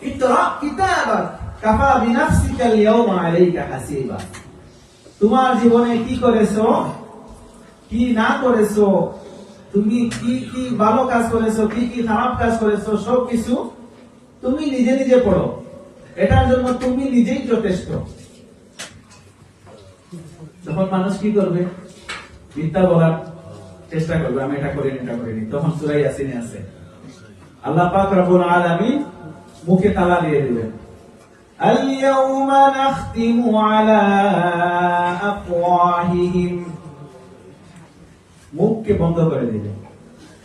ইকরা কিতাবাক কাফা বিনাফসিকা আল-ইয়াওমা আলাইকা হাসিবা। তোমার জীবনে কি করেছো, কি না করেছো, তুমি কি কি ভালো কাজ করেছো, কি কি খারাপ কাজ করেছো, সবকিছু তুমি নিজে নিজে পড়ো। এটার জন্য তুমি নিজেই যথেষ্ট। যখন মানুষ কি করবে, মিথ্যা বলার চেষ্টা করবে, আমি এটা করিনি, তখন সূরা ইয়াসিনে আছে আল্লাহ পাক রব্বুল আলামিন মুখে তালা দিয়ে দিবেন, আল-ইয়াওমা নাখতিমু আলা আফওয়াহিহিম, মুখকে বন্ধ করে দিবেন,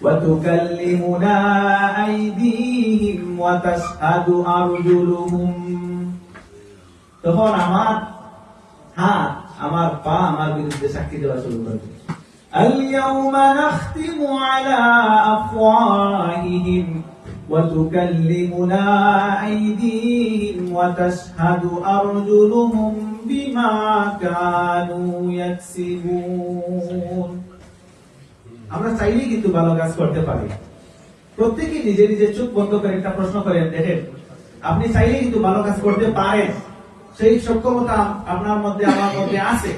ওয়া তুকাল্লিমুনা আইদিহিম ওয়া তাশহাদু আরজুলুহুম, তখন আমার হাত, আমার পা আমার বিরুদ্ধে সাক্ষী দেওয়া শুরু করবে। আল-ইয়াওমা নাখতিমু আলা আফওয়াহিহিম ওয়া তুকাল্লিমুনা আইদিহিম ওয়া তাশহাদু আরজুলুহুম বিমা কানু ইয়াকসিবুন। আমরা চাইলেই কিন্তু ভালো কাজ করতে পারি। প্রত্যেকে নিজে নিজে চোখ বন্ধ করে একটা প্রশ্ন করেন, দেখেন আপনি চাইলেই কিন্তু ভালো কাজ করতে পারেন, সেই সক্ষমতা আপনার মধ্যে আমার মধ্যে আছে।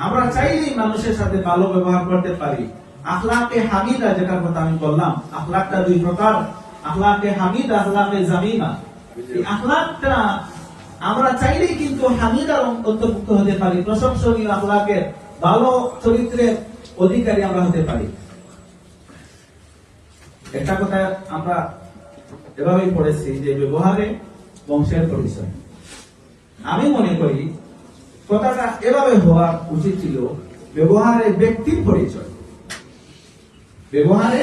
আমরা চাইলেই মানুষের সাথে ভালো ব্যবহার করতে পারি। আখলাকে হামিদা যেটার কথা আমি বললাম, আখলাকটা দুই প্রকার, আখলাকে হামিদা, আখলাকে জামিমা। এই আখলাকটা আমরা চাইলেই কিন্তু হামিদার অন্তর্ভুক্ত হতে পারি, প্রশংসনীয় আখলাকের ভালো চরিত্রের অধিকারী আমরা হতে পারি। একটা কথা আমরা এভাবেই পড়েছি যে ব্যবহারে বংশের পরিচয়। আমি মনে করি কথাটা এভাবে হওয়া উচিত ছিল, ব্যবহারে ব্যক্তির পরিচয়, ব্যবহারে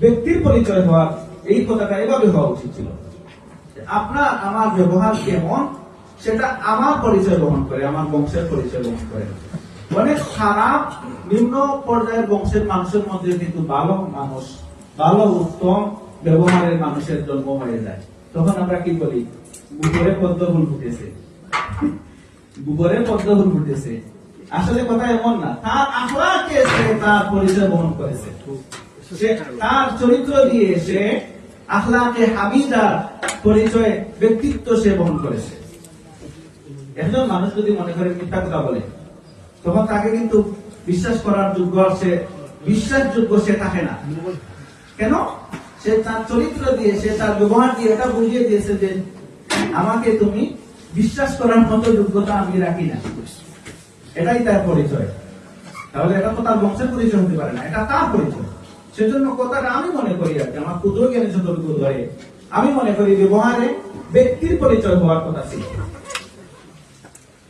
ব্যক্তির পরিচয় হওয়ার, এই কথাটা এভাবে হওয়া উচিত ছিল। আপনার আমার ব্যবহার কেমন সেটা আমার পরিচয় বহন করে, আমার বংশের পরিচয় বহন করে। অনেক খারাপ নিম্ন পর্যায়ের বংশের মানুষের মধ্যে কিন্তু ভালো মানুষ, ভালো উত্তম ব্যবহারের মানুষের জন্ম হয়ে যায়। তখন আমরা কি বলি, গোবরে পদ্ম ফুল ফুটেছে, গোবরে পদ্ম ফুল ফুটেছে। আসলে কথা এমন না, তার আখলাকে সে তার পরিচয় বহন করেছে, সে তার চরিত্র দিয়ে সে আখলাকে হামিদার পরিচয়, ব্যক্তিত্ব সে বহন করেছে। একজন মানুষ যদি মনে করে মিথ্যা কথা বলে, তখন তাকে কিন্তু বিশ্বাস করার যোগ্য, সে বিশ্বাসযোগ্য সে থাকে না। কেন? সে তার চরিত্র দিয়ে, সে তার ব্যবহার দিয়ে এটা বুঝিয়ে দিয়েছে যে আমাকে তুমি বিশ্বাস করার মতো যোগ্যতা আমি রাখি না, এটাই তার পরিচয়। তাহলে এটা তো তার বংশের পরিচয় হতে পারে না, এটা তার পরিচয়। সেজন্য কথাটা আমি মনে করি, আর কি আমার ক্ষুদ্র জ্ঞানে যতটুকু ধরে আমি মনে করি ব্যবহারে ব্যক্তির পরিচয় হওয়ার কথা ছিল।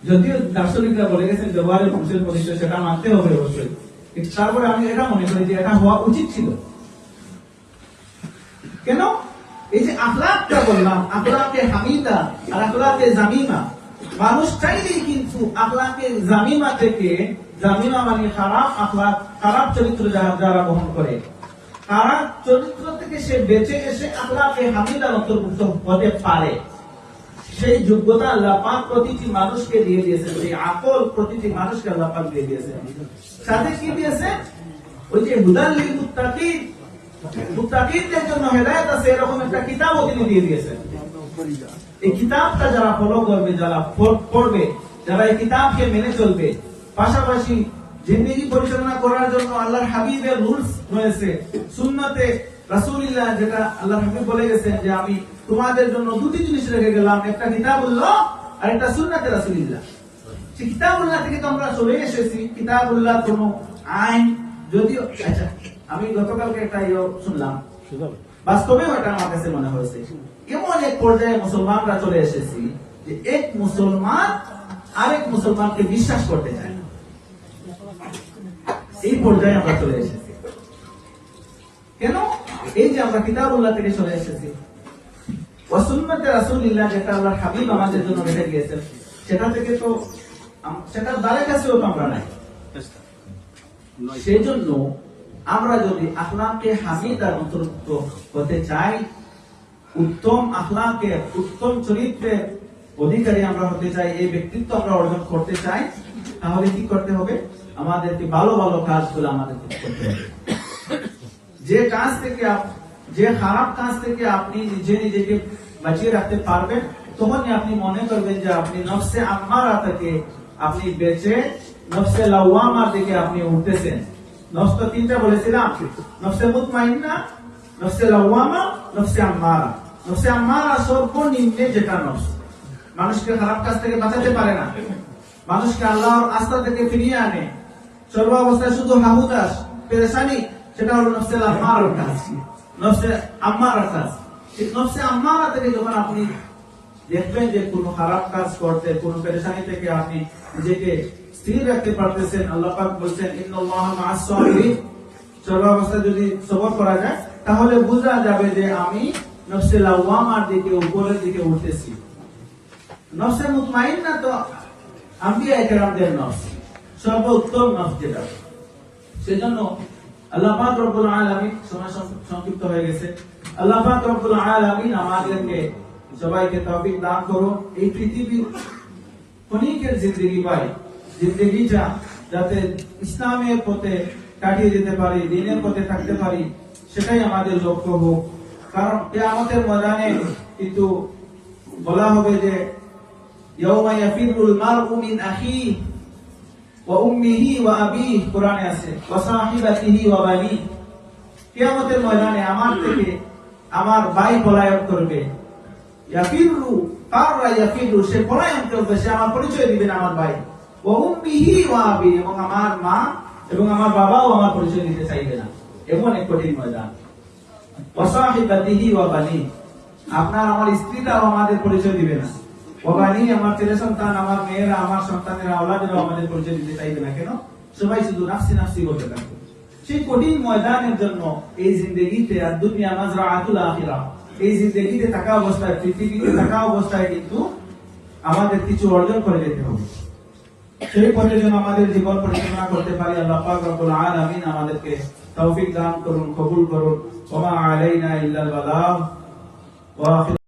যদিও দার্শনিকরা বলে গেছেন ব্যবহারের বংশের পরিচয়, সেটা মানতে হবে অবশ্যই, কিন্তু তারপরে আমি এটা মনে করি যে এটা হওয়া উচিত ছিল। কেন? এই যে আখলাকটা বললাম, আখলাকে হামিদা আর আখলাকে জামিমা, মানুষ চাইলেই কিন্তু আখলাকে জামিমা থেকে, জামিমা মানে খারাপ আখলাক, খারাপ চরিত্র যারা বহন করে, খারাপ চরিত্র থেকে সে বেঁচে এসে আখলাকে হামিদার অন্তর্ভুক্ত হতে পারে। সেই যোগ্যতা আল্লাহ পাক প্রতিটি মানুষকে দিয়ে দিয়েছেন, সেই আকল প্রতিটি মানুষকে আল্লাহ পাক দিয়ে দিয়েছেন। সাথে কি দিয়েছে? ওই যে হুদাল লিল মুত্তাকিন, মুত্তাকিনদের জন্য হেদায়েত আছে, এরকম একটা কিতাবও তিনি দিয়ে দিয়েছেন। এই কিতাবটা যারা ফলো করবে, যারা পড়বে, যারা এই কিতাবকে মেনে চলবে, পাশাপাশি জিন্দেগি পরিচালনা করার জন্য আল্লাহর হাবিবের রুলস রয়েছে, সুন্নতে রাসূলুল্লাহ, যেটা আল্লাহর হাবিব বলে গেছেন যে আমি তোমাদের জন্য দুটি জিনিস রেখে গেলাম, একটা কিতাবুল্লাহ আর একটা সুন্নতে রাসূলুল্লাহ। সেই কিতাবুল্লাহ থেকে তো আমরা চলে এসেছি, কিতাবুল্লাহ কোনো আইন, যদিও আচ্ছা আমি গতকালকে একটা শুনলাম, বাস্তবে ওটা আমার কাছে মনে হয়েছে, এমন এক পর্যায়ে মুসলমানরা চলে এসেছি যে এক মুসলমান আরেক মুসলমানকে বিশ্বাস করতে চায় না, এই পর্যায়ে আমরা চলে এসেছি। কেন? এই যে আমরা কিতাবুল্লাহ থেকে চলে এসেছি, ওয়া সুন্নতে রাসূলুল্লাহ, যেটা আল্লাহর হাবিব আমাদের জন্য রেখে গিয়েছেন, সেটা থেকে তো সেটার দ্বারে কাছেও তো আমরা নাই। সেই জন্য আমরা যদি আখলাকে হামিদার অন্তর্ভুক্ত হতে চাই, উত্তম আখলাকে, উত্তম চরিত্রের অধিকারী আমরা হতে চাই, এই ব্যক্তিত্ব আমরা অর্জন করতে চাই, তাহলে কি করতে হবে? আমাদেরকে ভালো ভালো কাজগুলো আমাদের করতে হবে। যে কাজ থেকে যে খারাপ কাজ থেকে আপনি নিজেকে বাঁচিয়ে রাখতে পারবেন, তখনই আপনি মনে করবেন যে আপনি নফসে আম্মারা থেকে আপনি বেঁচে নফসে লাওয়ামার দিকে আপনি উঠতেছেন। নফস তো তিনটা বলেছিলাম, নফসে মুতমাইন্না, নফসে লাওয়ামা, নফসে আম্মারা। নফসে আম্মারা সর্বনিম্নে যেটা নফস, মানুষকে খারাপ কাজ থেকে বাঁচাতে পারে না, মানুষকে আল্লাহর আস্থা থেকে ফিরিয়ে আনে, সর্বাবস্থায় শুধু হাহুদাস পেরেশানি, সেটা হলো নফসে আম্মারার কাজ, নফসে আম্মারার কাজ। এই নফসে আম্মারা থেকে যখন আপনি দেখবেন যে কোনো খারাপ কাজ করতে, কোনো পেরেশানি থেকে আপনি নিজেকে স্থির রাখতে পারতেছেন, আল্লাহ পাক বলছেন ইন্নাল্লাহা মা'আস সাবিরিন, সর্বাবস্থায় যদি সবর করা যায় তাহলে বোঝা যাবে যে আমি নফসে লাওয়ামার দিকে, উপরের দিকে উঠতেছি। নফসে মুতমাইন্না তো আম্বিয়া ইকরামদের নফস, সর্বোত্তম নফস যেটা। সেজন্য আল্লাহ পাক রব্বুল আলামিন, সময় সংক্ষিপ্ত হয়ে গেছে, আল্লাহ পাক রব্বুল আলামিন আমাদেরকে সবাইকে তৌফিক দান করুন, এই পৃথিবীর ক্ষণিকের জিন্দেগি পাই, জিন্দেগিটা যাতে ইসলামের পথে কাটিয়ে যেতে পারি, দ্বীনের পথে থাকতে পারি, সেটাই আমাদের লক্ষ্য হোক। কারণ কিয়ামতের ময়দানে কিন্তু বলা হবে যে ইয়াউমা ইয়াফিরুল মারউ মিন আখিহি ওয়া উম্মিহি ওয়া আবিহি, কোরআনে আছে, ওয়া সাহিবাতিহি ওয়া বানি। কিয়ামতের ময়দানে আমার থেকে আমার ভাই পলায়ন করবে। ইয়াফিরু ফাররা ইয়াফিরু, সে পলায়ন করবে, সে আমার পরিচয় দিবে না আমার ভাই। ওয়া উম্মিহি ওয়া আবি, এবং আমার মা এবং আমার বাবাও আমার পরিচয় দিতে চাইবে না। এমন এক কঠিন ময়দান। ওয়া সাহিবাতিহি ওয়া বানি, আপনার আমার স্ত্রীরাও আমাদের পরিচয় দিবে না। ওয়া বানি, আমার ছেলে সন্তান, আমার মেয়েরা, আমার সন্তানেরা, আওলাদেরাও আমাদের পরিচয় দিতে চাইবে না। কেন? সবাই শুধু নাফসি নাফসি বলতে থাকবে। সেই কঠিন ময়দানের জন্য এই জিন্দেগিতে, আর দুনিয়া মাজরাআতুল আখিরা, এই জিন্দেগিতে থাকা অবস্থায়, পৃথিবীতে থাকা অবস্থায় কিন্তু আমাদের কিছু অর্জন করে যেতে হবে। সেই পথে যেন আমাদের জীবন পরিচালনা করতে পারি, আল্লাহ পাক রব্বুল আলামিন আমাদেরকে তৌফিক দান করুন, কবুল করুন। ওয়া মা আলাইনা ইল্লাল বালাগ।